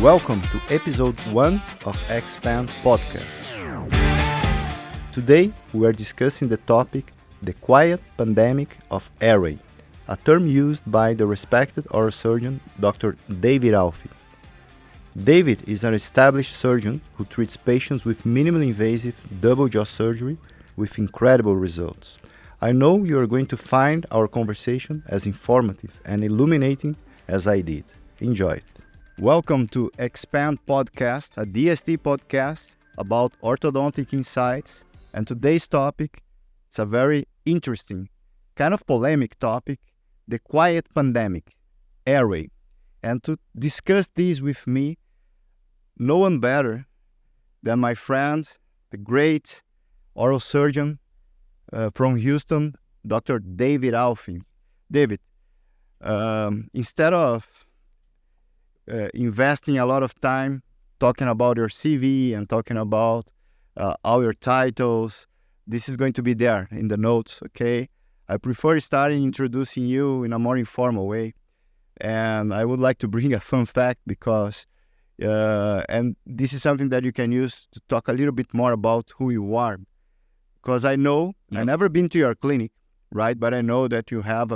Welcome to episode 1 of Expand Podcast. Today we are discussing the topic, the quiet pandemic of Airway, a term used by the respected oral surgeon Dr. David Alfi. David is an established surgeon who treats patients with minimally invasive double jaw surgery with incredible results. I know you are going to find our conversation as informative and illuminating as I did. Enjoy it. Welcome to Expand Podcast, a DSD podcast about orthodontic insights. And today's topic is a very interesting, kind of polemic topic, the quiet pandemic, Airway. And to discuss this with me, no one better than my friend, the great oral surgeon from Houston, Dr. David Alfi. David, instead of investing a lot of time talking about your CV and talking about all your titles, this is going to be there in the notes, okay? I prefer starting introducing you in a more informal way. And I would like to bring a fun fact because, and this is something that you can use to talk a little bit more about who you are. Because I know, I've never been to your clinic, right? But I know that you have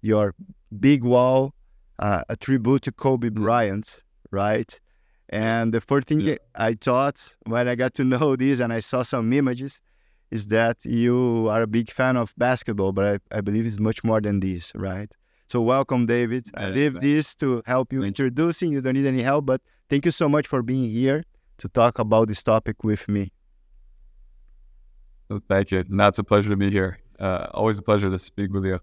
your big wall, a tribute to Kobe Bryant, right? And the first thing I thought when I got to know this and I saw some images is that you are a big fan of basketball, but I believe it's much more than this, right? So welcome, David. I leave this to help you introducing. You don't need any help, but thank you so much for being here to talk about this topic with me. Well, thank you. No, it's a pleasure to be here. Always a pleasure to speak with you.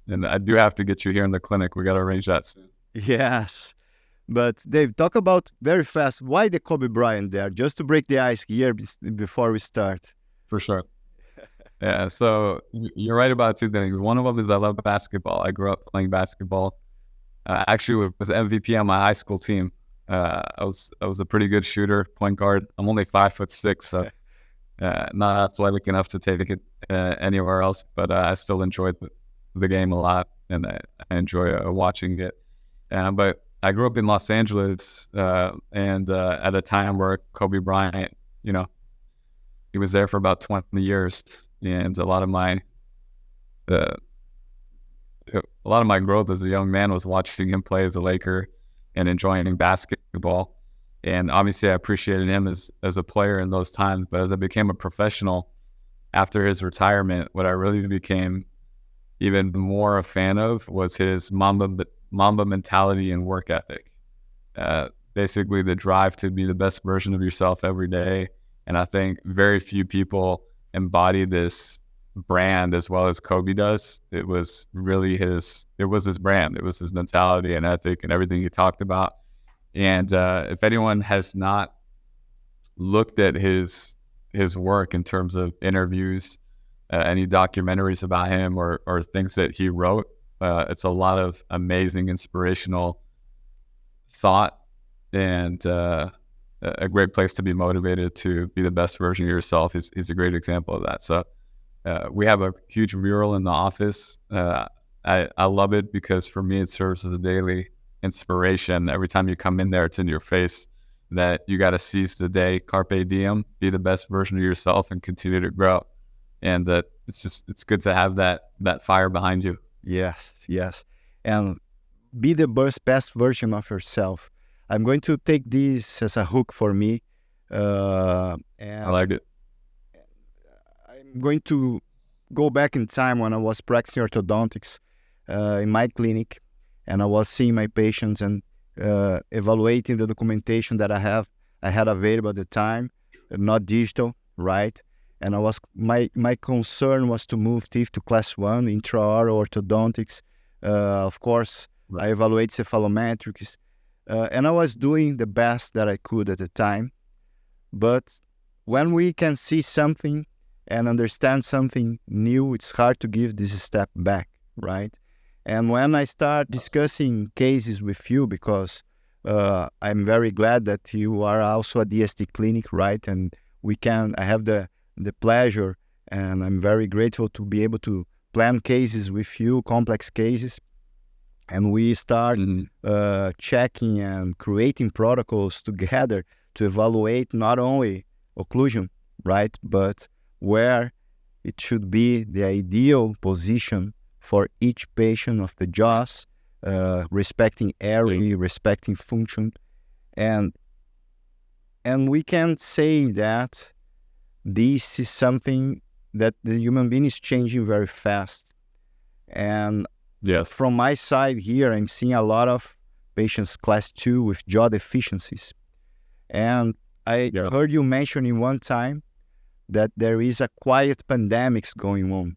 And I do have to get you here in the clinic. We got to arrange that soon. Yes. But Dave, talk about very fast, why the Kobe Bryant there? Just to break the ice here before we start. For sure. Yeah, so you're right about two things. One of them is I love basketball. I grew up playing basketball. Actually, was MVP on my high school team. I was a pretty good shooter, point guard. I'm only 5'6", so not athletic enough to take it anywhere else. But I still enjoyed the game a lot, and I enjoy watching it. But I grew up in Los Angeles, and at a time where Kobe Bryant, he was there for about 20 years, and a lot of my growth as a young man was watching him play as a Laker and enjoying basketball. And obviously, I appreciated him as a player in those times. But as I became a professional after his retirement, what I really became even more a fan of was his Mamba mentality and work ethic. Basically, the drive to be the best version of yourself every day. And I think very few people embody this brand as well as Kobe does. It was really his brand. It was his mentality and ethic and everything he talked about. And if anyone has not looked at his work in terms of interviews, any documentaries about him or things that he wrote, it's a lot of amazing, inspirational thought and a great place to be motivated to be the best version of yourself. He's a great example of that. So we have a huge mural in the office. I love it because for me, it serves as a daily inspiration. Every time you come in there, it's in your face that you got to seize the day, carpe diem, be the best version of yourself and continue to grow. And it's good to have that fire behind you. Yes. And be the best version of yourself. I'm going to take this as a hook for me. And I like it. I'm going to go back in time when I was practicing orthodontics in my clinic, and I was seeing my patients and evaluating the documentation that I had available at the time, not digital, right? And my concern was to move teeth to class 1, intraoral orthodontics. Of course, right. I evaluate cephalometrics. And I was doing the best that I could at the time. But when we can see something and understand something new, it's hard to give this step back, right? And when I start discussing cases with you, because I'm very glad that you are also a DSD clinic, right? And I have the pleasure, and I'm very grateful to be able to plan cases with you, complex cases. And we start checking and creating protocols together to evaluate not only occlusion, right, but where it should be the ideal position for each patient of the jaws, respecting airway, respecting function. And we can say that this is something that the human being is changing very fast. And from my side here, I'm seeing a lot of patients class 2 with jaw deficiencies. And I heard you mentioning one time that there is a quiet pandemics going on.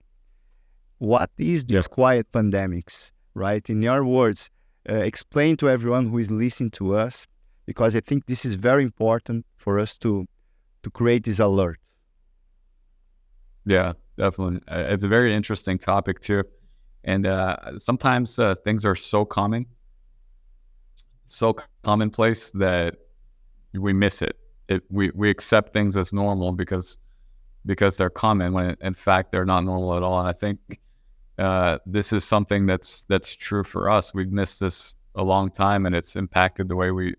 What is this quiet pandemics, right? In your words, explain to everyone who is listening to us, because I think this is very important for us to create this alert. Yeah, definitely. It's a very interesting topic too. And sometimes things are so commonplace that we miss it. We accept things as normal because they're common, when in fact they're not normal at all. And I think this is something that's true for us. We've missed this a long time, and it's impacted the way we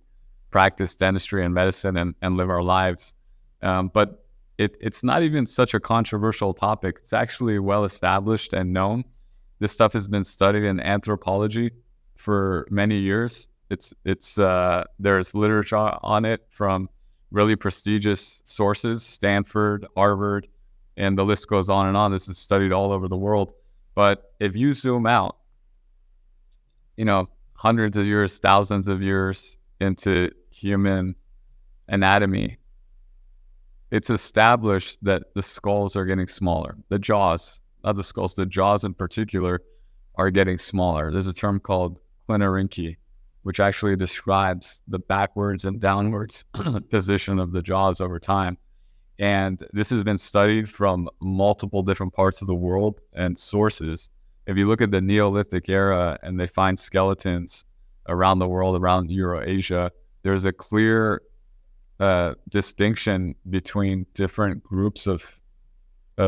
practice dentistry and medicine and live our lives. But it's not even such a controversial topic. It's actually well established and known. This stuff has been studied in anthropology for many years. There's literature on it from really prestigious sources, Stanford, Harvard, and the list goes on and on. This is studied all over the world. But if you zoom out, hundreds of years, thousands of years into human anatomy, it's established that the skulls are getting smaller. The jaws, not the skulls, the jaws in particular are getting smaller. There's a term called clinorhynchi, which actually describes the backwards and downwards position of the jaws over time. And this has been studied from multiple different parts of the world and sources. If you look at the Neolithic era and they find skeletons around the world, around Eurasia, there's a clear distinction between different groups of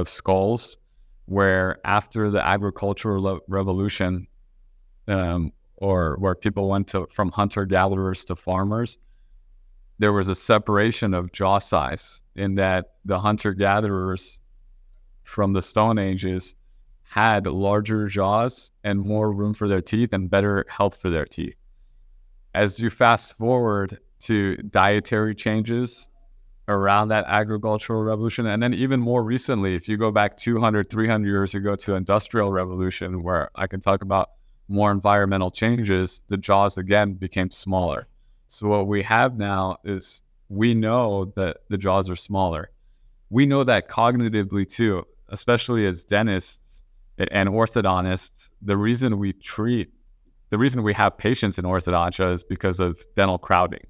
skulls, where after the agricultural revolution, or where people went from hunter-gatherers to farmers, there was a separation of jaw size, in that the hunter-gatherers from the Stone Ages had larger jaws and more room for their teeth and better health for their teeth. As you fast forward to dietary changes around that agricultural revolution, and then even more recently, if you go back 200, 300 years ago to industrial revolution, where I can talk about more environmental changes, the jaws again became smaller. So what we have now is, we know that the jaws are smaller. We know that cognitively too, especially as dentists and orthodontists. The reason we have patients in orthodontia is because of dental crowding.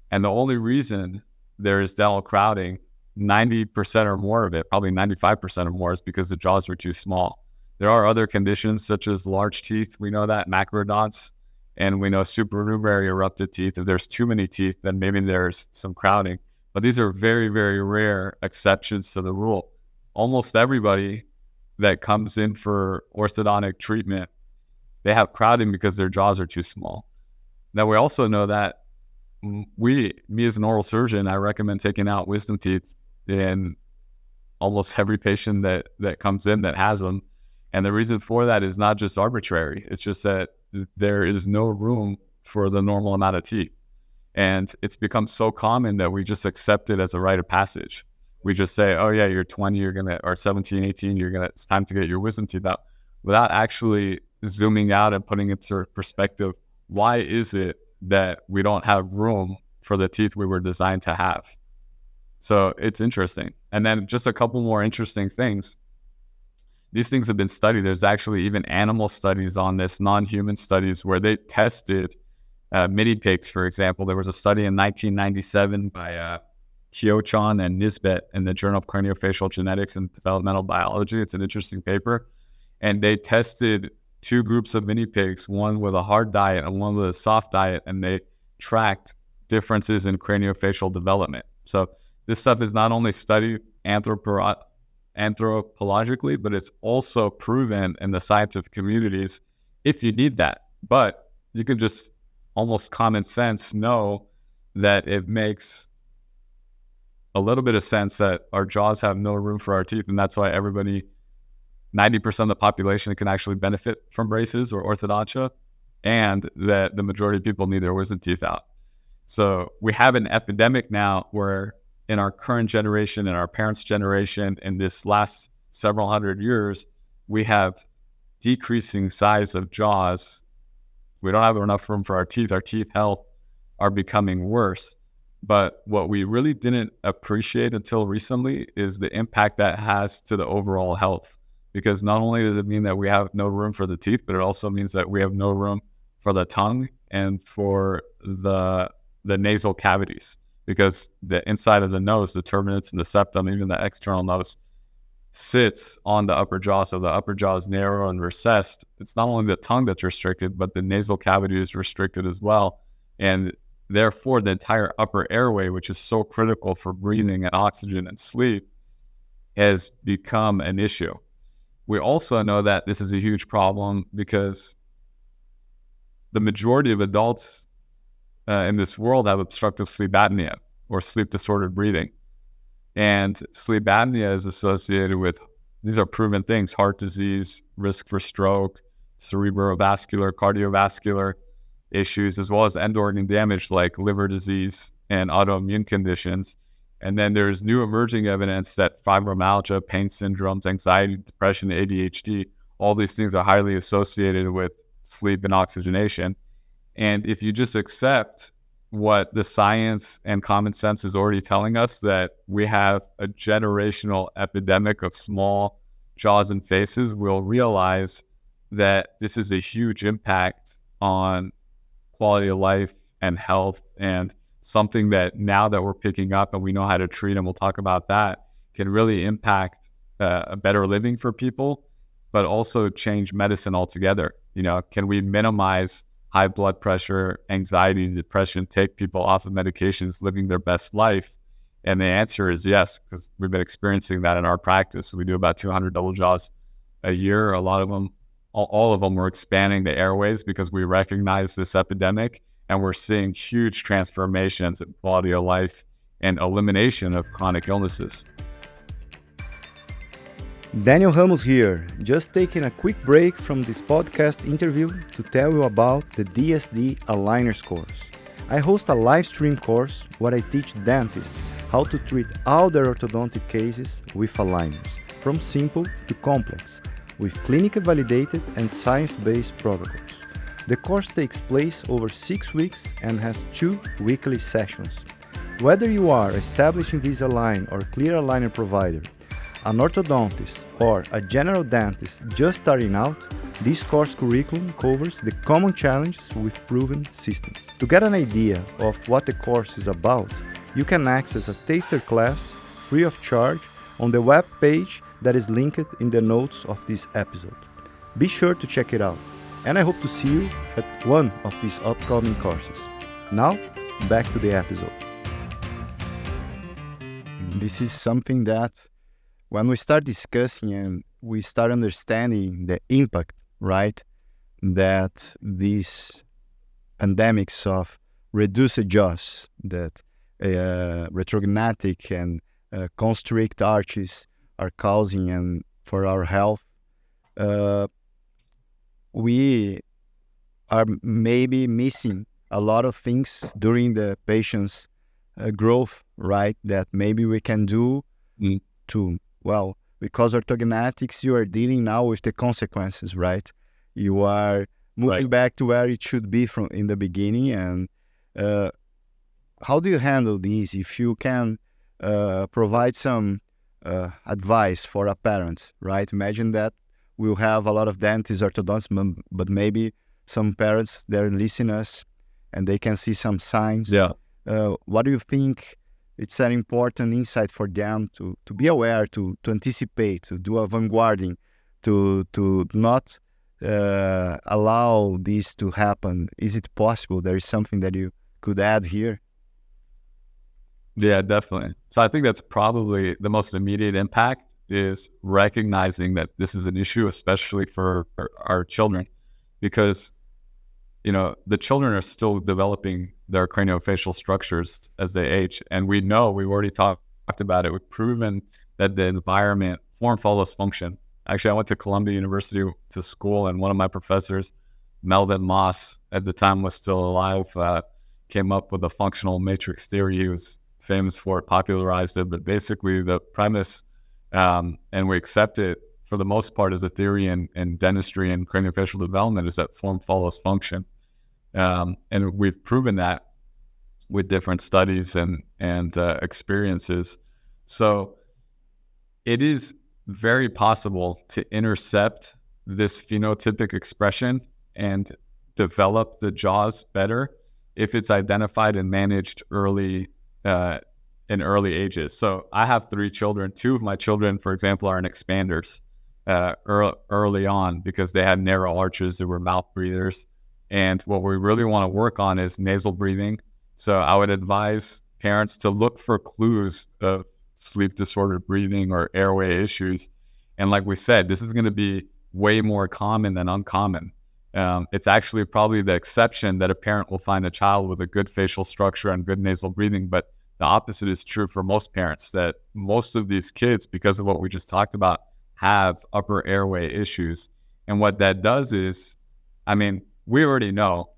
And the only reason there is dental crowding, 90% or more of it, probably 95% or more, is because the jaws are too small. There are other conditions such as large teeth. We know that, macrodonts, and we know supernumerary erupted teeth. If there's too many teeth, then maybe there's some crowding. But these are very, very rare exceptions to the rule. Almost everybody that comes in for orthodontic treatment, they have crowding because their jaws are too small. Now, we also know that me as an oral surgeon, I recommend taking out wisdom teeth in almost every patient that comes in that has them. And the reason for that is not just arbitrary. It's just that there is no room for the normal amount of teeth. And it's become so common that we just accept it as a rite of passage. We just say, oh yeah, you're 20, or 17, 18, it's time to get your wisdom teeth out, without actually zooming out and putting it into perspective. Why is it that we don't have room for the teeth we were designed to have? So it's interesting. And then just a couple more interesting things. These things have been studied. There's actually even animal studies on this, non-human studies, where they tested mini pigs, for example. There was a study in 1997 by Coachman and Nisbet in the Journal of Craniofacial Genetics and Developmental Biology. It's an interesting paper. And they tested two groups of mini pigs, one with a hard diet and one with a soft diet, and they tracked differences in craniofacial development. So this stuff is not only studied anthropologically, but it's also proven in the scientific communities if you need that. But you can just almost common sense know that it makes a little bit of sense that our jaws have no room for our teeth, and that's why 90% of the population can actually benefit from braces or orthodontia, and that the majority of people need their wisdom teeth out. So we have an epidemic now where in our current generation and our parents' generation, in this last several hundred years, we have decreasing size of jaws. We don't have enough room for our teeth. Our teeth health are becoming worse. But what we really didn't appreciate until recently is the impact that has to the overall health. Because not only does it mean that we have no room for the teeth, but it also means that we have no room for the tongue and for the nasal cavities. Because the inside of the nose, the turbinates and the septum, even the external nose, sits on the upper jaw. So the upper jaw is narrow and recessed. It's not only the tongue that's restricted, but the nasal cavity is restricted as well. And therefore, the entire upper airway, which is so critical for breathing and oxygen and sleep, has become an issue. We also know that this is a huge problem because the majority of adults in this world have obstructive sleep apnea or sleep disordered breathing. And sleep apnea is associated with, these are proven things, heart disease, risk for stroke, cerebrovascular, cardiovascular issues, as well as end organ damage like liver disease and autoimmune conditions. And then there's new emerging evidence that fibromyalgia, pain syndromes, anxiety, depression, ADHD, all these things are highly associated with sleep and oxygenation. And if you just accept what the science and common sense is already telling us, that we have a generational epidemic of small jaws and faces, we'll realize that this is a huge impact on quality of life and health, and something that now that we're picking up and we know how to treat, and we'll talk about that, can really impact a better living for people, but also change medicine altogether. You know, can we minimize high blood pressure, anxiety, depression, take people off of medications, living their best life? And the answer is yes, because we've been experiencing that in our practice. We do about 200 double jaws a year. A lot of them, all of them, we're expanding the airways because we recognize this epidemic, and we're seeing huge transformations in quality of life and elimination of chronic illnesses. Daniel Ramos here, just taking a quick break from this podcast interview to tell you about the DSD Aligners course. I host a live stream course where I teach dentists how to treat all their orthodontic cases with aligners, from simple to complex, with clinically validated and science-based protocols. The course takes place over 6 weeks and has 2 weekly sessions. Whether you are establishing Invisalign or clear aligner provider, an orthodontist, or a general dentist just starting out, this course curriculum covers the common challenges with proven systems. To get an idea of what the course is about, you can access a taster class free of charge on the web page that is linked in the notes of this episode. Be sure to check it out, and I hope to see you at one of these upcoming courses. Now, back to the episode. This is something that when we start discussing and we start understanding the impact, right, that these pandemics of reduced jaws, that retrognatic and constrict arches are causing and for our health, we are maybe missing a lot of things during the patient's growth, right, that maybe we can do to, well, because orthognatics, you are dealing now with the consequences, right? You are moving back to where it should be from in the beginning. And how do you handle these? If you can provide some advice for a parent, right? Imagine that we'll have a lot of dentists, orthodontists, but maybe some parents, they're listening us and they can see some signs. Yeah. What do you think it's an important insight for them to be aware, to anticipate, to do avant-garding, to not allow this to happen? Is it possible? There is something that you could add here? Yeah, definitely. So I think that's probably the most immediate impact, is recognizing that this is an issue, especially for our children, because the children are still developing their craniofacial structures as they age. And we've already talked about it. We've proven that the environment, form follows function. Actually, I went to Columbia University to school, and one of my professors, Melvin Moss, at the time was still alive, came up with a functional matrix theory. He was famous for it, popularized it. But basically the premise, and we accept it for the most part as a theory in dentistry and craniofacial development, is that form follows function. And we've proven that with different studies and experiences. So it is very possible to intercept this phenotypic expression and develop the jaws better if it's identified and managed early in early ages. So I have 3 children. 2 of my children, for example, are in expanders early on because they had narrow arches. They were mouth breathers. And what we really want to work on is nasal breathing. So I would advise parents to look for clues of sleep disordered breathing or airway issues. And like we said, this is going to be way more common than uncommon. It's actually probably the exception that a parent will find a child with a good facial structure and good nasal breathing. But the opposite is true for most parents, that most of these kids, because of what we just talked about, have upper airway issues. And what that does is, we already know,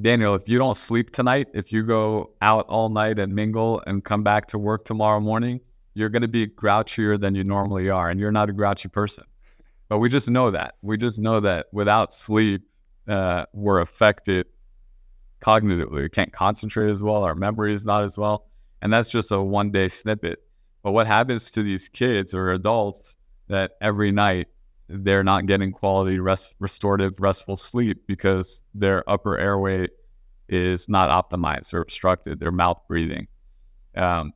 Daniel, if you don't sleep tonight, if you go out all night and mingle and come back to work tomorrow morning, you're going to be grouchier than you normally are. And you're not a grouchy person. But we just know that. We just know that without sleep, we're affected cognitively. We can't concentrate as well. Our memory is not as well. And that's just a one-day snippet. But what happens to these kids or adults that every night they're not getting quality restorative, restful sleep because their upper airway is not optimized or obstructed, their mouth breathing.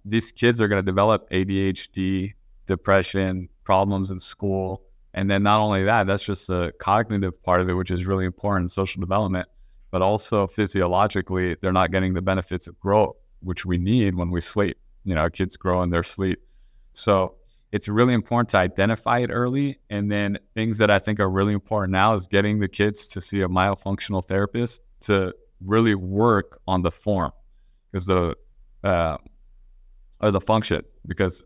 These kids are going to develop ADHD, depression, problems in school. And then not only that, that's just the cognitive part of it, which is really important in social development, but also physiologically, they're not getting the benefits of growth, which we need when we sleep. Kids grow in their sleep. So it's really important to identify it early. And then things that I think are really important now is getting the kids to see a myofunctional therapist to really work on the form, because the function, because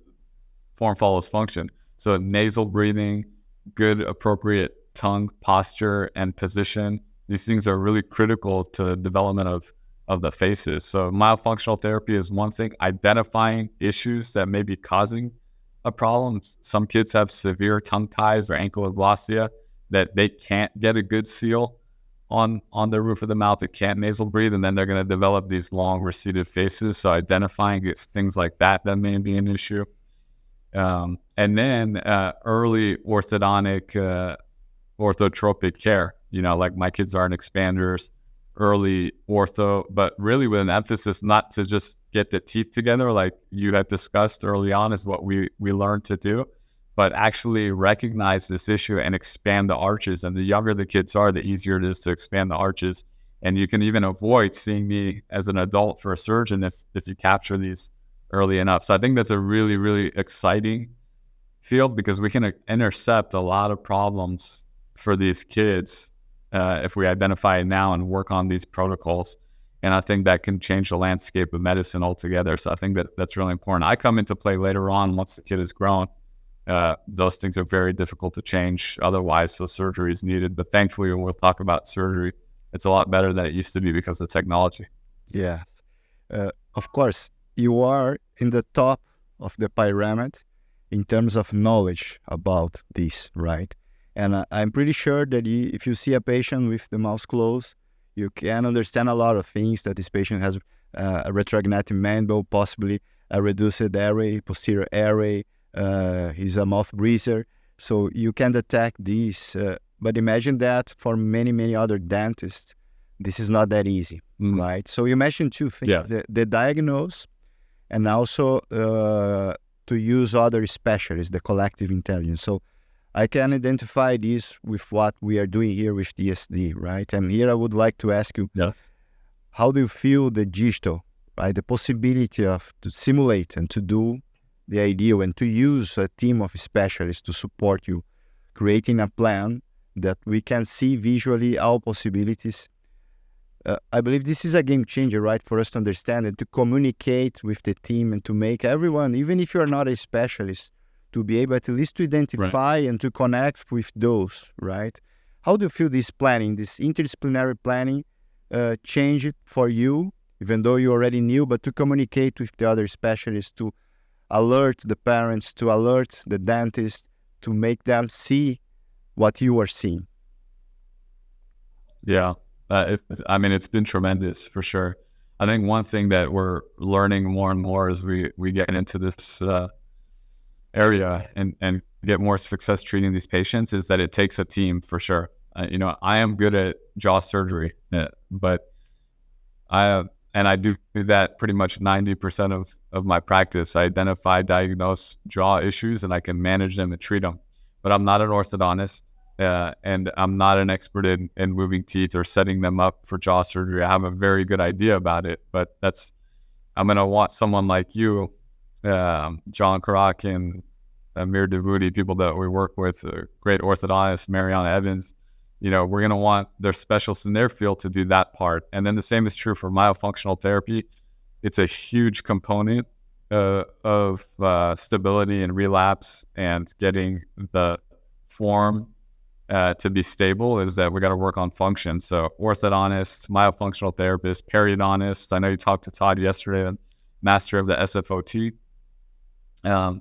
form follows function. So nasal breathing, good appropriate tongue posture and position, these things are really critical to the development of the faces. So myofunctional therapy is one thing. Identifying issues that may be causing a problem. Some kids have severe tongue ties or ankylosing that they can't get a good seal on the roof of the mouth. They can't nasal breathe, and then they're going to develop these long receded faces. So identifying things like that may be an issue. And then early orthodontic, orthotropic care, like my kids are in expanders, early ortho, but really with an emphasis not to just get the teeth together like you had discussed early on is what we learned to do, but actually recognize this issue and expand the arches. And the younger the kids are, the easier it is to expand the arches. And you can even avoid seeing me as an adult for a surgeon if you capture these early enough. So I think that's a really, really exciting field because we can intercept a lot of problems for these kids if we identify it now and work on these protocols. And I think that can change the landscape of medicine altogether. So I think that's really important. I come into play later on once the kid is grown. Those things are very difficult to change otherwise, so surgery is needed. But thankfully, when we'll talk about surgery, it's a lot better than it used to be because of technology. Yeah. Of course, you are in the top of the pyramid in terms of knowledge about this, right? And I'm pretty sure that if you see a patient with the mouth closed, you can understand a lot of things, that this patient has a retrognathing mandible, possibly a reduced airway, posterior airway, he's a mouth breather. So you can detect this. But imagine that for many, many other dentists, this is not that easy, right? So you mentioned two things, yes. the diagnose and also to use other specialists, the collective intelligence. So I can identify this with what we are doing here with DSD, right? And here I would like to ask you, yes, how do you feel the digital, right? The possibility of to simulate and to do the ideal and to use a team of specialists to support you, creating a plan that we can see visually all possibilities. I believe this is a game changer, right, for us to understand and to communicate with the team and to make everyone, even if you're not a specialist, to be able at least to identify and to connect with those, right? How do you feel this planning, this interdisciplinary planning, changed for you, even though you already knew, but to communicate with the other specialists, to alert the parents, to alert the dentist, to make them see what you are seeing? Yeah. It's been tremendous for sure. I think one thing that we're learning more and more as we get into this area and get more success treating these patients is that it takes a team for sure. I am good at jaw surgery, but I do that pretty much 90% of my practice. I identify, diagnose jaw issues, and I can manage them and treat them. But I'm not an orthodontist. And I'm not an expert in moving teeth or setting them up for jaw surgery. I have a very good idea about it, but I'm going to want someone like you, John Karak and Amir Davudi, people that we work with, great orthodontists, Mariana Evans. We're going to want their specialists in their field to do that part. And then the same is true for myofunctional therapy. It's a huge component of stability and relapse and getting the form to be stable is that we got to work on function. So orthodontists, myofunctional therapists, periodontists. I know you talked to Todd yesterday, master of the SFOT, and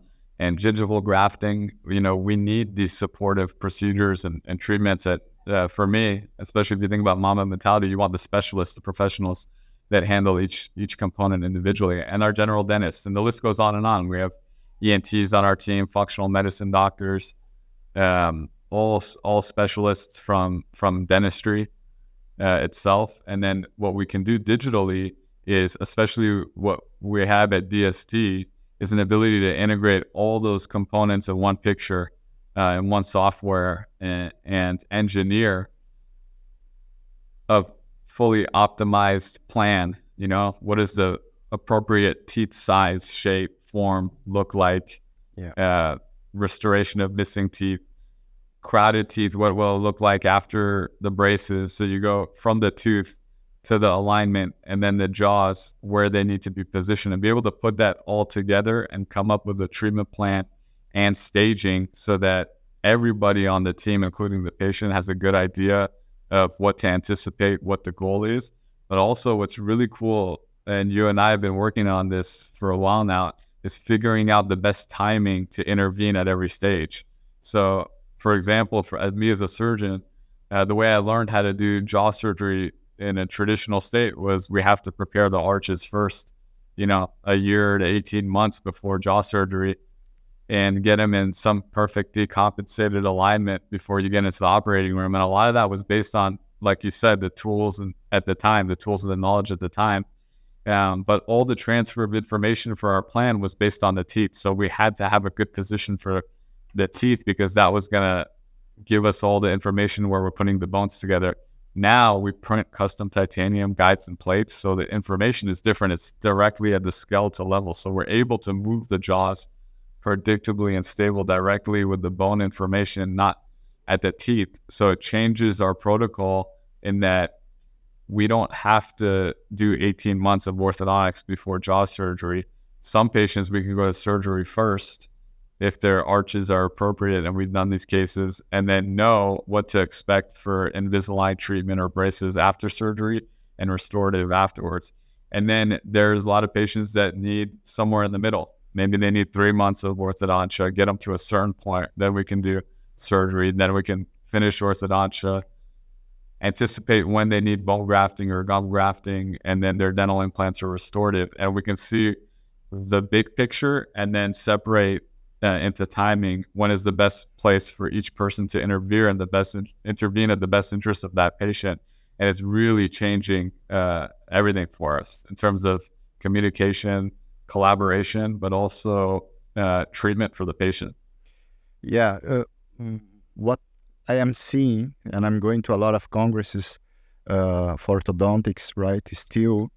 gingival grafting. We need these supportive procedures and treatments that, for me, especially if you think about mama mentality, you want the specialists, the professionals that handle each component individually, and our general dentists. And the list goes on and on. We have ENTs on our team, functional medicine doctors, all specialists from dentistry itself. And then what we can do digitally is, especially what we have at DSD, is an ability to integrate all those components in one picture, in one software, and engineer a fully optimized plan. What does the appropriate teeth size, shape, form look like? Yeah. Restoration of missing teeth, crowded teeth, what will it look like after the braces? So you go from the tooth to the alignment, and then the jaws where they need to be positioned, and be able to put that all together and come up with a treatment plan and staging so that everybody on the team, including the patient, has a good idea of what to anticipate, what the goal is. But also what's really cool, and you and I have been working on this for a while now, is figuring out the best timing to intervene at every stage. So for example, for me as a surgeon, the way I learned how to do jaw surgery in a traditional state was we have to prepare the arches first, a year to 18 months before jaw surgery, and get them in some perfect decompensated alignment before you get into the operating room. And a lot of that was based on, like you said, the tools and the tools and the knowledge at the time. But all the transfer of information for our plan was based on the teeth. So we had to have a good position for the teeth, because that was going to give us all the information where we're putting the bones together. Now we print custom titanium guides and plates, so the information is different. It's directly at the skeletal level. So we're able to move the jaws predictably and stable directly with the bone information, not at the teeth. So it changes our protocol in that we don't have to do 18 months of orthodontics before jaw surgery. Some patients, we can go to surgery first if their arches are appropriate, and we've done these cases, and then know what to expect for Invisalign treatment or braces after surgery and restorative afterwards. And then there's a lot of patients that need somewhere in the middle. Maybe they need 3 months of orthodontia, get them to a certain point, then we can do surgery, then we can finish orthodontia, anticipate when they need bone grafting or gum grafting, and then their dental implants are restorative. And we can see the big picture and then separate into timing when is the best place for each person to intervene at the best interest of that patient. And it's really changing everything for us in terms of communication, collaboration, but also treatment for the patient. Yeah. What I am seeing, and I'm going to a lot of congresses for orthodontics, right, still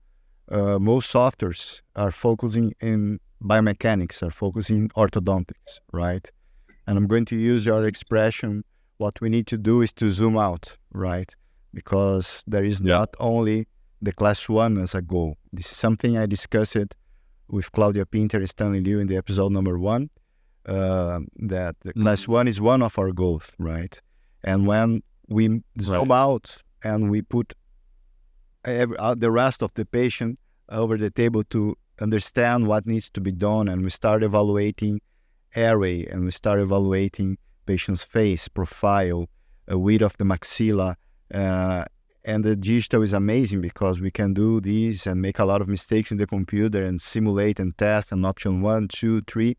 most softwares are focusing in biomechanics, are focusing orthodontics, right? And I'm going to use your expression, what we need to do is to zoom out, right? Because there is not only the class 1 as a goal. This is something I discussed with Claudia Pinter and Stanley Liu in the episode number 1, that the class 1 is one of our goals, right? And when we zoom out and we put the rest of the patient over the table to understand what needs to be done, and we start evaluating airway, and we start evaluating patient's face, profile, width of the maxilla, and the digital is amazing because we can do this and make a lot of mistakes in the computer and simulate and test an option 1, 2, 3,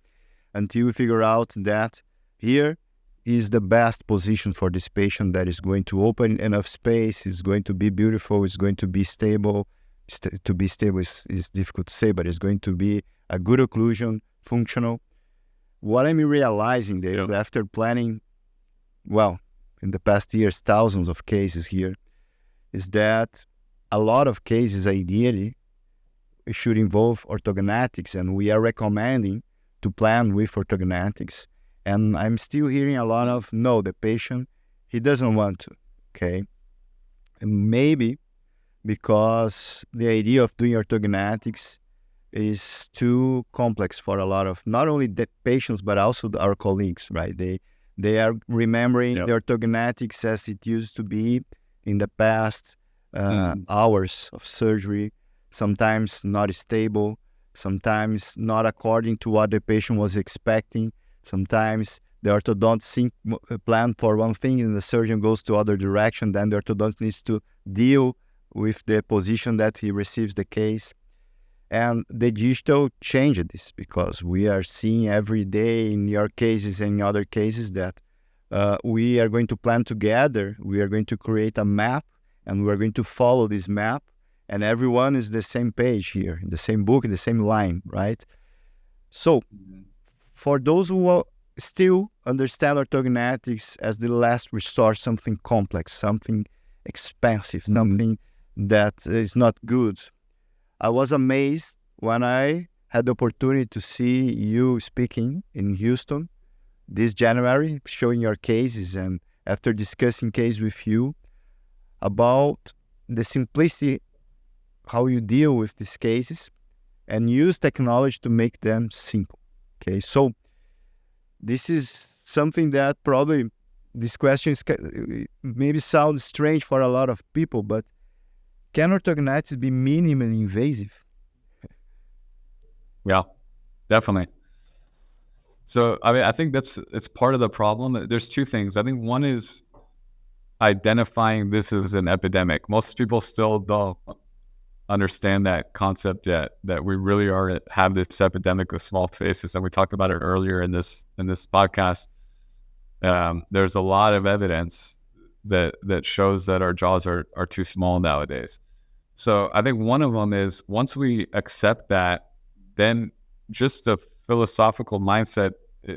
until we figure out that here is the best position for this patient that is going to open enough space, is going to be beautiful, is going to be stable. To be stable is difficult to say, but it's going to be a good occlusion, functional. What I'm realizing that after planning, in the past years, thousands of cases here, is that a lot of cases ideally should involve orthognatics, and we are recommending to plan with orthognatics. And I'm still hearing a lot of, no, the patient, he doesn't want to, okay? And maybe because the idea of doing orthognatics is too complex for a lot of, not only the patients, but also our colleagues, right? They are remembering the orthognatics as it used to be in the past, hours of surgery, sometimes not stable, sometimes not according to what the patient was expecting. Sometimes the orthodontist plan for one thing and the surgeon goes to other direction, then the orthodontist needs to deal with the position that he receives the case. And the digital changed this because we are seeing every day in your cases and in other cases that we are going to plan together, we are going to create a map, and we are going to follow this map, and everyone is the same page here, in the same book, in the same line, right? So for those who still understand orthognatics as the last resort, something complex, something expensive, something that is not good, I was amazed when I had the opportunity to see you speaking in Houston this January, showing your cases, and after discussing case with you about the simplicity, how you deal with these cases and use technology to make them simple. Okay, so this is something that probably this question is, maybe sounds strange for a lot of people, but can orthognatics be minimally invasive? Yeah, definitely. So, I mean, I think it's part of the problem. There's two things. I think one is identifying this as an epidemic. Most people still don't understand that concept yet, that we really have this epidemic of small faces, and we talked about it earlier in this podcast. There's a lot of evidence that shows that our jaws are too small nowadays. So I think one of them is, once we accept that, then just a philosophical mindset,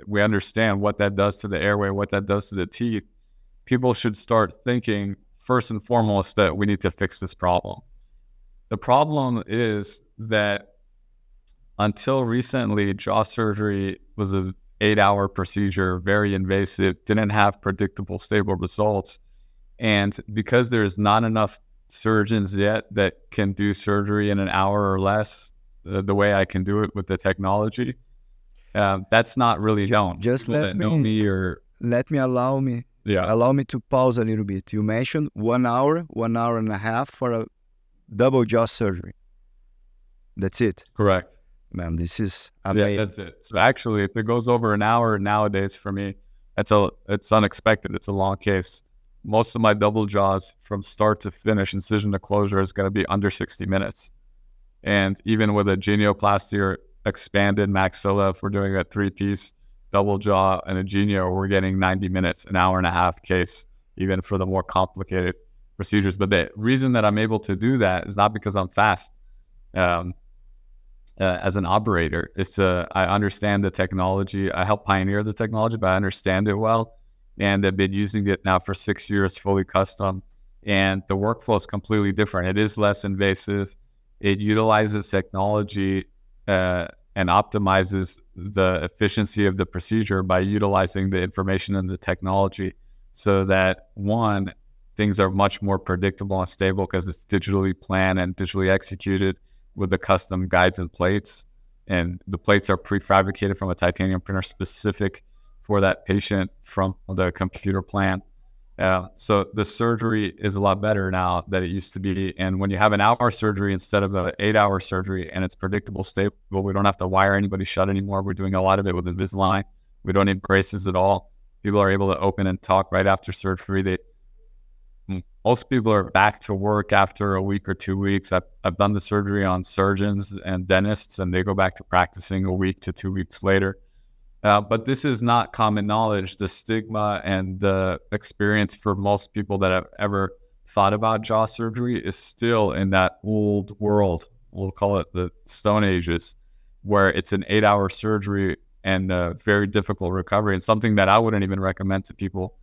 we understand what that does to the airway, what that does to the teeth. People should start thinking first and foremost that we need to fix this problem. The problem is that until recently, jaw surgery was an 8-hour procedure, very invasive, didn't have predictable, stable results. And because there's not enough surgeons yet that can do surgery in an hour or less, the way I can do it with the technology, that's not really known. Just allow me to pause a little bit. You mentioned 1 hour, 1 hour and a half for a double jaw surgery. That's it. Correct. Man, this is amazing. Yeah, that's it. So actually, if it goes over an hour nowadays for me, it's unexpected. It's a long case. Most of my double jaws from start to finish, incision to closure, is going to be under 60 minutes. And even with a genioplasty or expanded maxilla, if we're doing a 3-piece double jaw and a genio, we're getting 90 minutes, an hour and a half case, even for the more complicated procedures. But the reason that I'm able to do that is not because I'm fast as an operator. I understand the technology. I help pioneer the technology, but I understand it well. And I've been using it now for 6 years, fully custom. And the workflow is completely different. It is less invasive. It utilizes technology and optimizes the efficiency of the procedure by utilizing the information and the technology so that one, things are much more predictable and stable because it's digitally planned and digitally executed with the custom guides and plates. And the plates are prefabricated from a titanium printer specific for that patient from the computer plan. So the surgery is a lot better now than it used to be. And when you have an hour surgery instead of an 8-hour surgery, and it's predictable, stable, we don't have to wire anybody shut anymore. We're doing a lot of it with Invisalign. We don't need braces at all. People are able to open and talk right after surgery. Most people are back to work after a week or 2 weeks. I've done the surgery on surgeons and dentists, and they go back to practicing a week to 2 weeks later. But this is not common knowledge. The stigma and the experience for most people that have ever thought about jaw surgery is still in that old world. We'll call it the Stone Ages, where it's an 8-hour surgery and a very difficult recovery, and something that I wouldn't even recommend to people,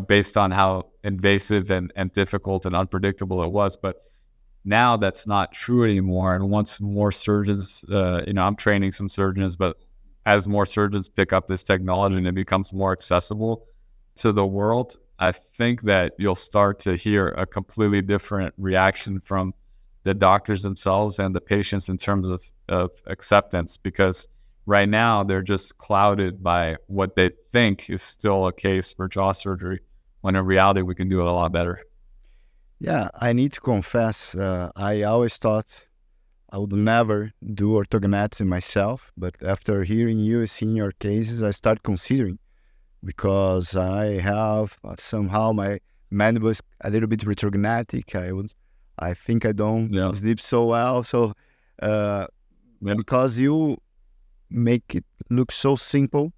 based on how invasive and difficult and unpredictable it was. But now that's not true anymore. And once more surgeons, I'm training some surgeons, but as more surgeons pick up this technology and it becomes more accessible to the world, I think that you'll start to hear a completely different reaction from the doctors themselves and the patients in terms of acceptance, because right now they're just clouded by what they think is still a case for jaw surgery, when in reality we can do it a lot better. Yeah, I need to confess, I always thought I would never do orthognathy myself, but after hearing you, seeing your cases, I start considering, because I have somehow my mandible is a little bit retrognatic. I think I don't sleep so well. So because you make it look so simple,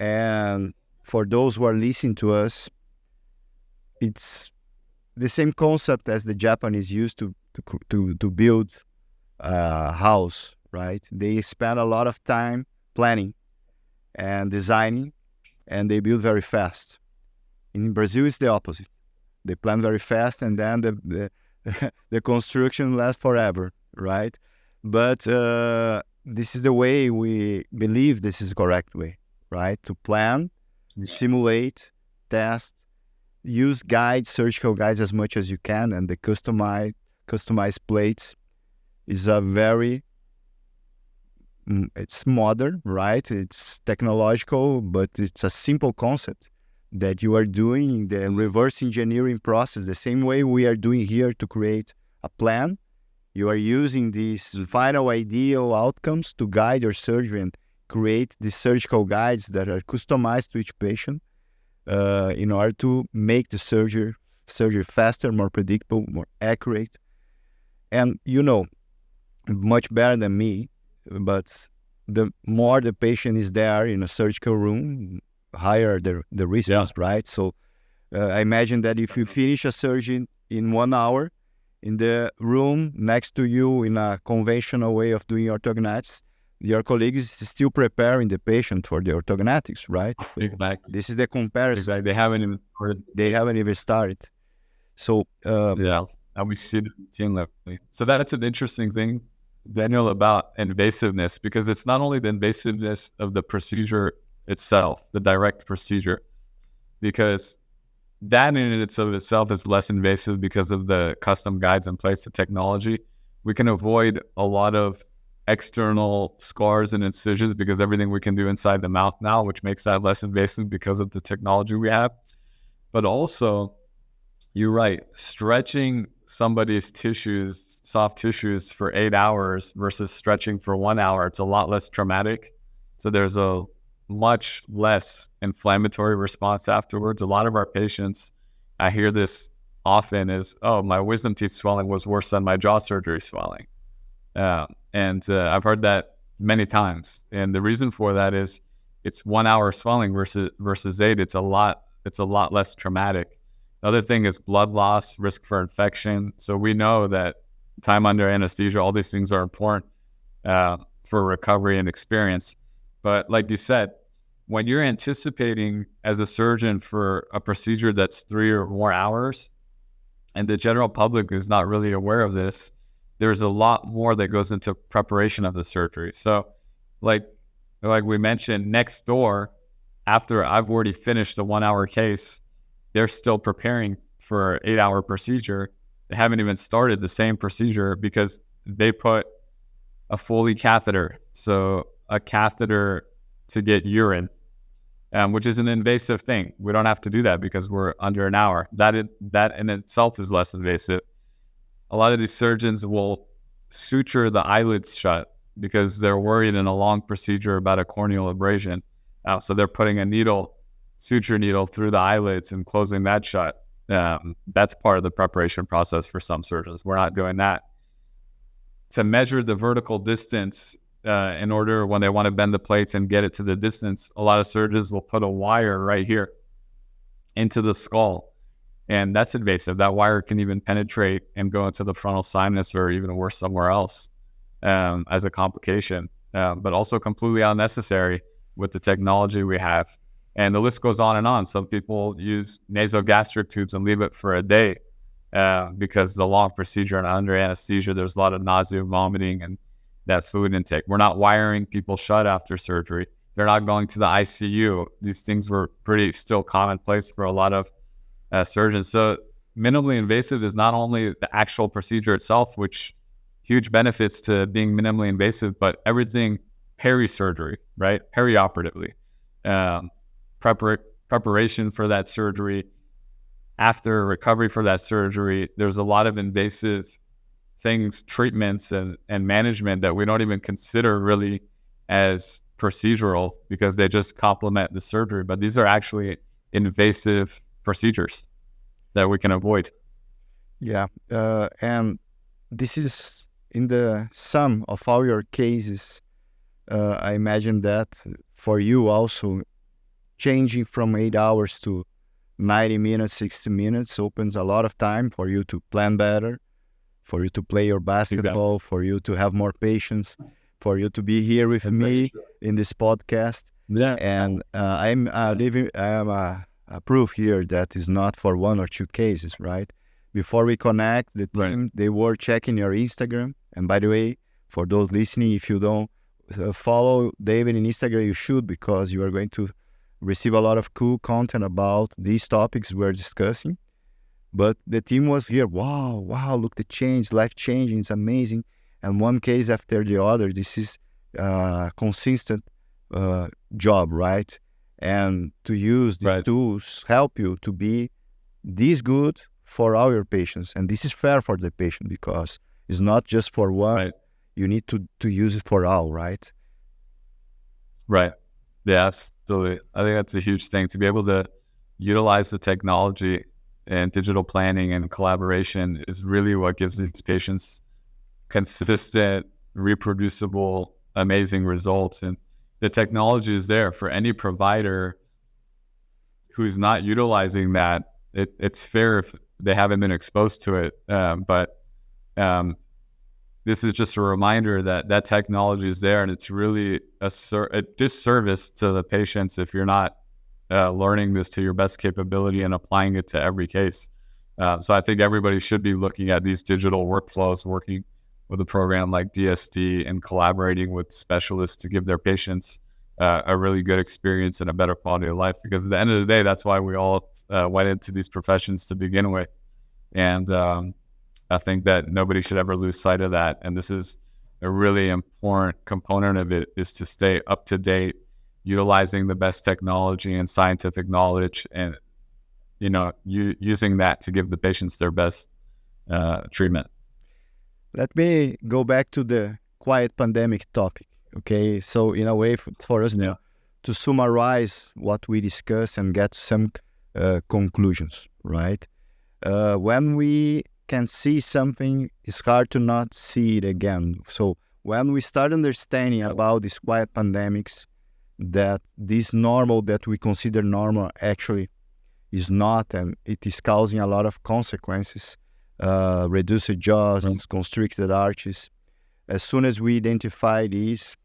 and for those who are listening to us, it's the same concept as the Japanese used to build a house, right? They spend a lot of time planning and designing, and they build very fast. In Brazil, it's the opposite. They plan very fast, and then the construction lasts forever, right? But this is the way we believe this is the correct way, right? To plan, simulate, test, use guides, surgical guides as much as you can, and the customized plates is it's modern, right? It's technological, but it's a simple concept that you are doing the reverse engineering process the same way we are doing here to create a plan. You are using these final ideal outcomes to guide your surgery and create the surgical guides that are customized to each patient, in order to make the surgery faster, more predictable, more accurate. And much better than me, but the more the patient is there in a surgical room, higher the risk is, right? So I imagine that if you finish a surgery in 1 hour, in the room next to you in a conventional way of doing orthognatics, your colleague is still preparing the patient for the orthognatics, right? Exactly. This is the comparison. Exactly. They haven't even started. So and we see the routine level. So that's an interesting thing, Daniel, about invasiveness, because it's not only the invasiveness of the procedure itself, the direct procedure, because that in and of itself is less invasive because of the custom guides and plates, the technology. We can avoid a lot of external scars and incisions because everything we can do inside the mouth now, which makes that less invasive because of the technology we have. But also, you're right, stretching somebody's tissues, soft tissues, for 8 hours versus stretching for 1 hour, it's a lot less traumatic. So there's a much less inflammatory response afterwards. A lot of our patients, I hear this often, is, oh, my wisdom teeth swelling was worse than my jaw surgery swelling. And I've heard that many times. And the reason for that is it's 1 hour swelling versus 8. It's a lot less traumatic. The other thing is blood loss, risk for infection. So we know that time under anesthesia, all these things are important for recovery and experience. But like you said, when you're anticipating as a surgeon for a procedure that's 3 or more hours, and the general public is not really aware of this, there's a lot more that goes into preparation of the surgery. So like we mentioned, next door, after I've already finished a 1 hour case, they're still preparing for an 8 hour procedure. They haven't even started the same procedure because they put a Foley catheter, so a catheter to get urine, which is an invasive thing. We don't have to do that because we're under an hour. That in itself is less invasive. A lot of these surgeons will suture the eyelids shut because they're worried in a long procedure about a corneal abrasion. So they're putting a suture needle through the eyelids and closing that shut. That's part of the preparation process for some surgeons. We're not doing that. To measure the vertical distance in order when they want to bend the plates and get it to the distance, a lot of surgeons will put a wire right here into the skull. And that's invasive. That wire can even penetrate and go into the frontal sinus or even worse somewhere else as a complication, but also completely unnecessary with the technology we have. And the list goes on and on. Some people use nasogastric tubes and leave it for a day because the long procedure and under anesthesia, there's a lot of nausea, vomiting, and that fluid intake. We're not wiring people shut after surgery. They're not going to the ICU. These things were pretty still commonplace for a lot of surgeons. So minimally invasive is not only the actual procedure itself, which huge benefits to being minimally invasive, but everything peri-surgery, right? Perioperatively. Preparation for that surgery, after recovery for that surgery, there's a lot of invasive things, treatments and management that we don't even consider really as procedural because they just complement the surgery. But these are actually invasive procedures that we can avoid. Yeah. And this is in the sum of all your cases. I imagine that for you also, changing from 8 hours to 90 minutes, 60 minutes opens a lot of time for you to plan better, for you to play your basketball, exactly, for you to have more patience, for you to be here with me in this podcast. Yeah. And I'm a proof here that is not for 1 or 2 cases, right? Before we connect, the team, they were checking your Instagram. And by the way, for those listening, if you don't follow David in Instagram, you should, because you are going to receive a lot of cool content about these topics we're discussing. But the team was here. Wow, look, the change, life-changing, it's amazing. And one case after the other, this is a consistent job, right? And to use these tools help you to be this good for all your patients. And this is fair for the patient because it's not just for one. Right. You need to use it for all, right? Right. Yeah, absolutely. I think that's a huge thing, to be able to utilize the technology and digital planning and collaboration is really what gives these patients consistent, reproducible, amazing results. And the technology is there for any provider who's not utilizing that. It's fair if they haven't been exposed to it. But this is just a reminder that technology is there, and it's really a disservice to the patients if you're not learning this to your best capability and applying it to every case. So I think everybody should be looking at these digital workflows, working with a program like DSD and collaborating with specialists to give their patients a really good experience and a better quality of life. Because at the end of the day, that's why we all went into these professions to begin with. And I think that nobody should ever lose sight of that. And this is a really important component of it, is to stay up to date, utilizing the best technology and scientific knowledge, and using that to give the patients their best treatment. Let me go back to the quiet pandemic topic. Okay, so in a way for us to summarize what we discussed and get some conclusions, right? When we can see something, it's hard to not see it again. So when we start understanding about these quiet pandemics, that this normal that we consider normal actually is not, and it is causing a lot of consequences, reduced jaws, constricted arches. As soon as we identify these,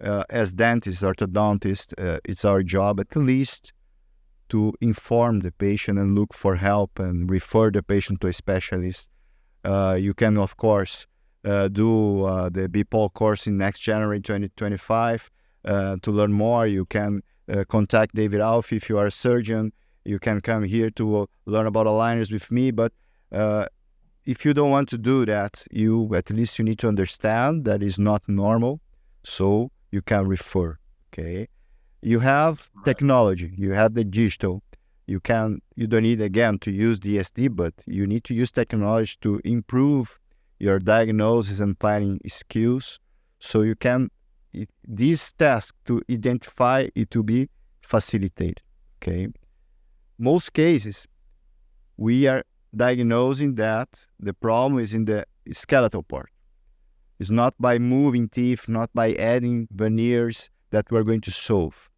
as dentists, orthodontists, it's our job at least to inform the patient and look for help and refer the patient to a specialist. You can, of course, do the BPOL course in next January 2025 to learn more. You can contact David Alfi. If you are a surgeon, you can come here to learn about aligners with me. But if you don't want to do that, at least you need to understand that is not normal, so you can refer. Okay, you have technology, you have the digital. You don't need again to use DSD, but you need to use technology to improve your diagnosis and planning skills, so you can this task to identify it to be facilitated. Okay, most cases we are diagnosing that the problem is in the skeletal part. It's not by moving teeth, not by adding veneers that we're going to solve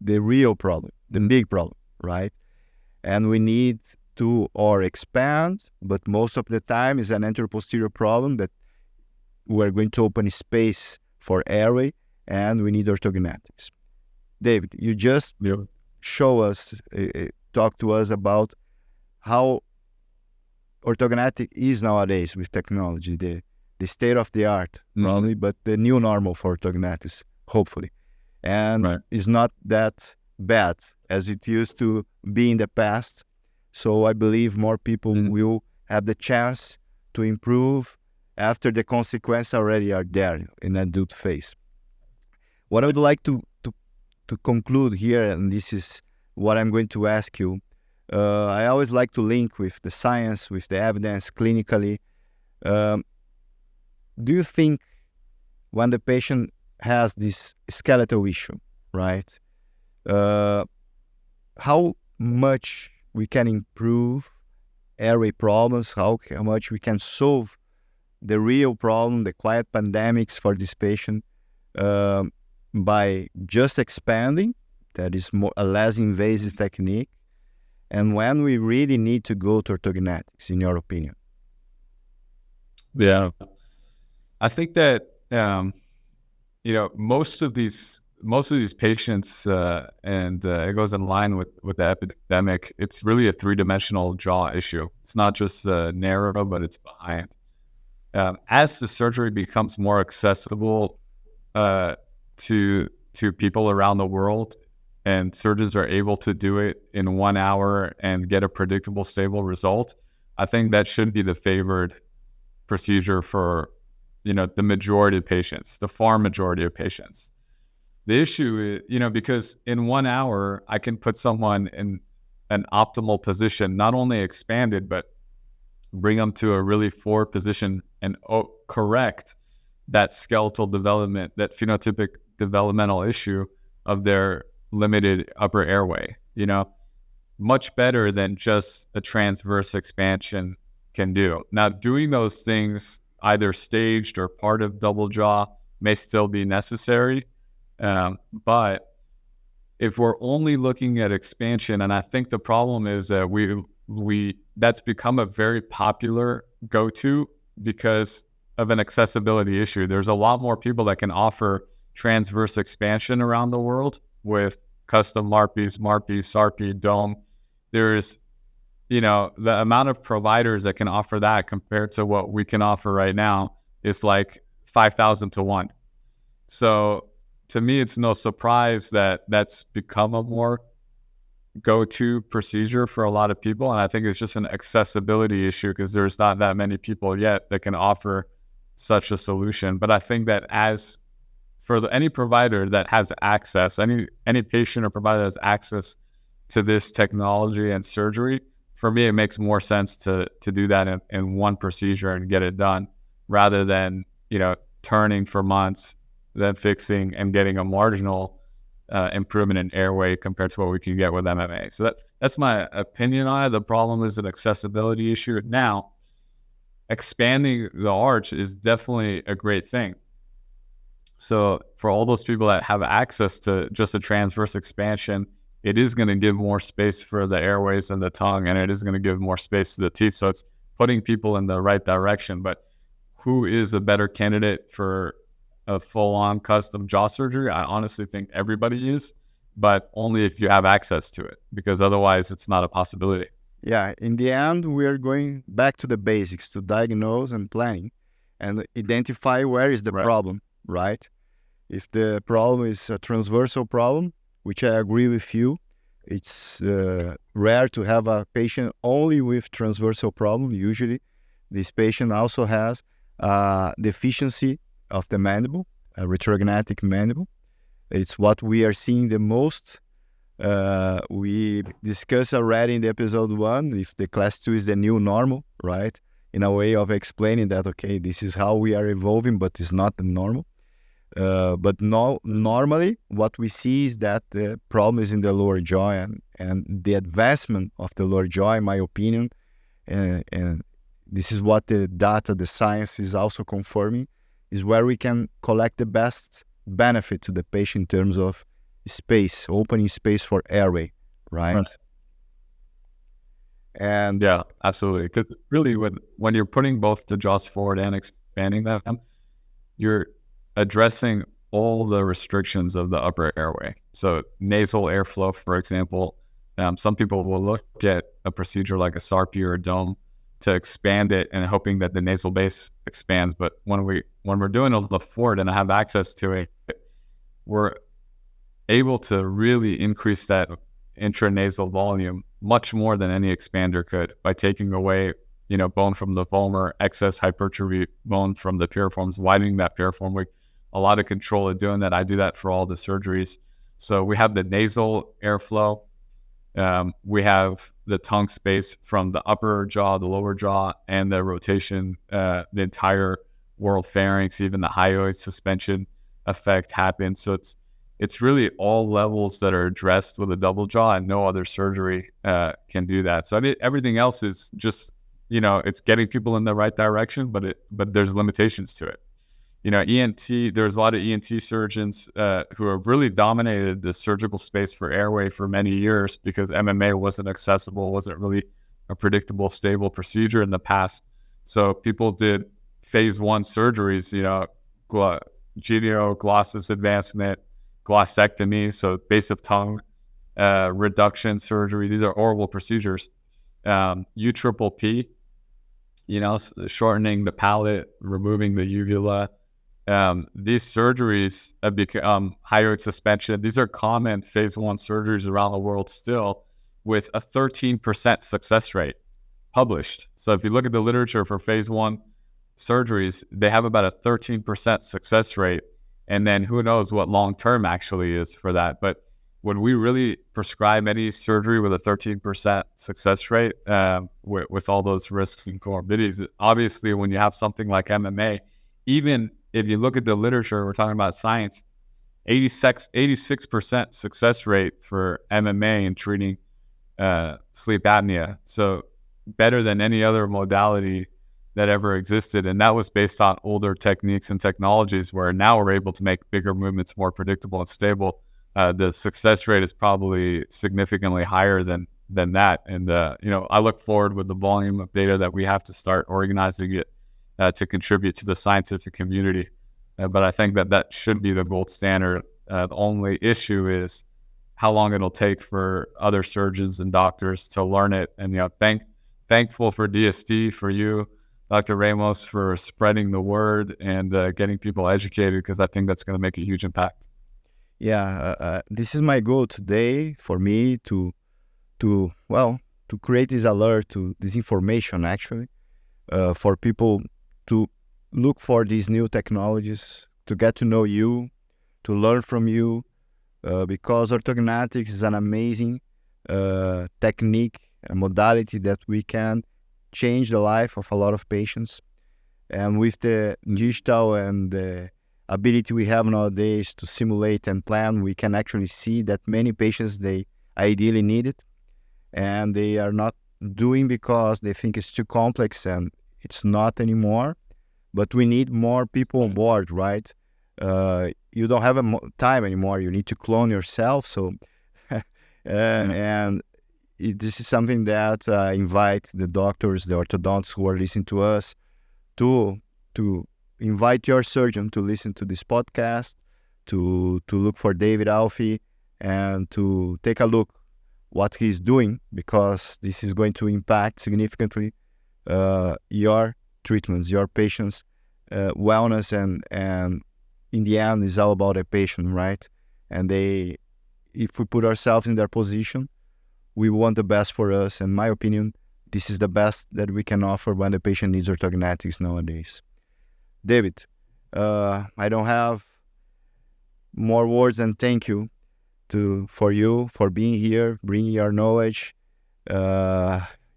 the real problem, the big problem, right? And we need to expand, but most of the time is an anterior-posterior problem that we're going to open space for airway, and we need orthognatics. David, you just show us, talk to us about how orthognathic is nowadays with technology, the state of the art, probably, but the new normal for orthognatics, hopefully. And it's not that bad as it used to be in the past. So I believe more people will have the chance to improve after the consequences already are there in adult phase. What I would like to conclude here, and this is what I'm going to ask you, I always like to link with the science, with the evidence clinically. Do you think when the patient has this skeletal issue, right, how much we can improve airway problems, how much we can solve the real problem, the quiet pandemics for this patient, by just expanding, that is a less invasive technique, and when we really need to go to orthognatics, in your opinion? Yeah, I think that most of these patients, and it goes in line with the epidemic. It's really a three-dimensional jaw issue. It's not just narrow, but it's behind. As the surgery becomes more accessible to people around the world, and surgeons are able to do it in 1 hour and get a predictable, stable result, I think that should be the favored procedure for the majority of patients, the far majority of patients. The issue is, because in 1 hour, I can put someone in an optimal position, not only expanded, but bring them to a really forward position and correct that skeletal development, that phenotypic developmental issue of their limited upper airway, much better than just a transverse expansion can do. Now, doing those things either staged or part of double jaw may still be necessary. But if we're only looking at expansion, and I think the problem is that we that's become a very popular go-to because of an accessibility issue. There's a lot more people that can offer transverse expansion around the world with custom MARPIs, SARPI, Dome. There's, the amount of providers that can offer that compared to what we can offer right now is like 5,000 to 1. So to me, it's no surprise that that's become a more go-to procedure for a lot of people. And I think it's just an accessibility issue because there's not that many people yet that can offer such a solution. But I think that as for any provider that has access, any patient or provider that has access to this technology and surgery, for me, it makes more sense to do that in one procedure and get it done rather than, turning for months, then fixing and getting a marginal improvement in airway compared to what we can get with MMA. So that's my opinion on it. The problem is an accessibility issue. Now, expanding the arch is definitely a great thing. So for all those people that have access to just a transverse expansion, it is going to give more space for the airways and the tongue, and it is going to give more space to the teeth. So it's putting people in the right direction. But who is a better candidate for a full-on custom jaw surgery? I honestly think everybody is, but only if you have access to it, because otherwise it's not a possibility. Yeah, in the end, we are going back to the basics, to diagnose and planning and identify where is the problem, right? If the problem is a transversal problem, which I agree with you. It's rare to have a patient only with transversal problem. Usually, this patient also has deficiency of the mandible, a retrognatic mandible. It's what we are seeing the most. We discussed already in the episode 1 if the class 2 is the new normal, right? In a way of explaining that, okay, this is how we are evolving, but it's not the normal. But normally what we see is that the problem is in the lower jaw, and the advancement of the lower jaw, in my opinion, and this is what the data, the science is also confirming, is where we can collect the best benefit to the patient in terms of space, opening space for airway, right? And yeah, absolutely. Because really, when you're putting both the jaws forward and expanding them, you're addressing all the restrictions of the upper airway. So nasal airflow, for example, some people will look at a procedure like a SARPI or a dome to expand it and hoping that the nasal base expands. But when we're doing a forward and I have access to it, we're able to really increase that intranasal volume much more than any expander could by taking away, bone from the vomer, excess hypertrophy bone from the piriforms, widening that piriform. We a lot of control of doing that. I do that for all the surgeries. So we have the nasal airflow. We have the tongue space from the upper jaw, the lower jaw, and the rotation, the entire oral pharynx, even the hyoid suspension effect happens. So it's really all levels that are addressed with a double jaw, and no other surgery can do that. So I mean, everything else is just, it's getting people in the right direction, but there's limitations to it. ENT, there's a lot of ENT surgeons who have really dominated the surgical space for airway for many years because MMA wasn't accessible, wasn't really a predictable, stable procedure in the past. So people did phase 1 surgeries, genioglossus advancement, glossectomy, so base of tongue reduction surgery. These are horrible procedures. UPPP, shortening the palate, removing the uvula. These surgeries have become hyoid suspension. These are common phase 1 surgeries around the world still, with a 13% success rate published. So if you look at the literature for phase 1 surgeries, they have about a 13% success rate. And then who knows what long-term actually is for that. But when we really prescribe any surgery with a 13% success rate, with all those risks and comorbidities, obviously when you have something like MMA, even if you look at the literature, we're talking about science, 86% success rate for MMA in treating sleep apnea. So better than any other modality that ever existed. And that was based on older techniques and technologies where now we're able to make bigger movements more predictable and stable. The success rate is probably significantly higher than that. And, I look forward with the volume of data that we have to start organizing it to contribute to the scientific community. But I think that should be the gold standard. The only issue is how long it'll take for other surgeons and doctors to learn it. And, thankful for DSD, for you, Dr. Ramos, for spreading the word and getting people educated, because I think that's going to make a huge impact. Yeah, this is my goal today for me to create this alert, to this information actually, for people to look for these new technologies, to get to know you, to learn from you, because orthognatics is an amazing technique, a modality that we can change the life of a lot of patients. And with the digital and the ability we have nowadays to simulate and plan, we can actually see that many patients, they ideally need it, and they are not doing because they think it's too complex, and it's not anymore. But we need more people on board, right? You don't have time anymore. You need to clone yourself. So, this is something that I invite the doctors, the orthodontists who are listening to us, to invite your surgeon to listen to this podcast, to look for David Alfi, and to take a look what he's doing, because this is going to impact significantly your treatments, your patients' wellness, and in the end, it's all about a patient, right? And if we put ourselves in their position, we want the best for us. In my opinion, this is the best that we can offer when the patient needs orthognatics nowadays. David, I don't have more words than thank you for you for being here, bringing your knowledge,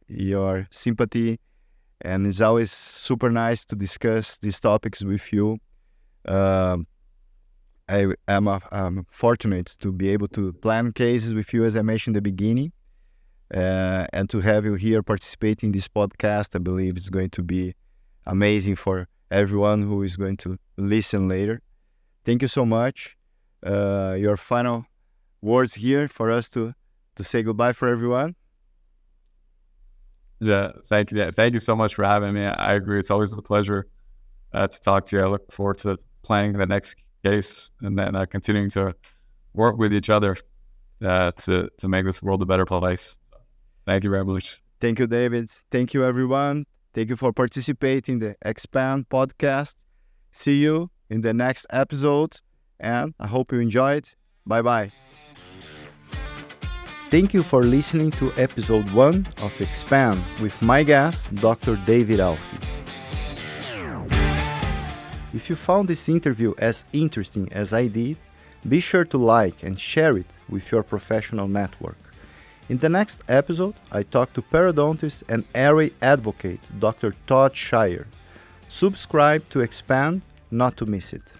your sympathy, and it's always super nice to discuss these topics with you. I'm fortunate to be able to plan cases with you, as I mentioned in the beginning, and to have you here participating in this podcast. I believe it's going to be amazing for everyone who is going to listen later. Thank you so much. Your final words here for us to say goodbye for everyone. Yeah, thank you. Yeah, thank you so much for having me. I agree. It's always a pleasure to talk to you. I look forward to planning the next case and then continuing to work with each other to make this world a better place. So, thank you very much. Thank you, David. Thank you, everyone. Thank you for participating in the Expand podcast. See you in the next episode, and I hope you enjoyed. Bye-bye. Thank you for listening to episode 1 of Expand with my guest, Dr. David Alfi. If you found this interview as interesting as I did, be sure to like and share it with your professional network. In the next episode, I talk to periodontist and airway advocate, Dr. Todd Shire. Subscribe to Expand not to miss it.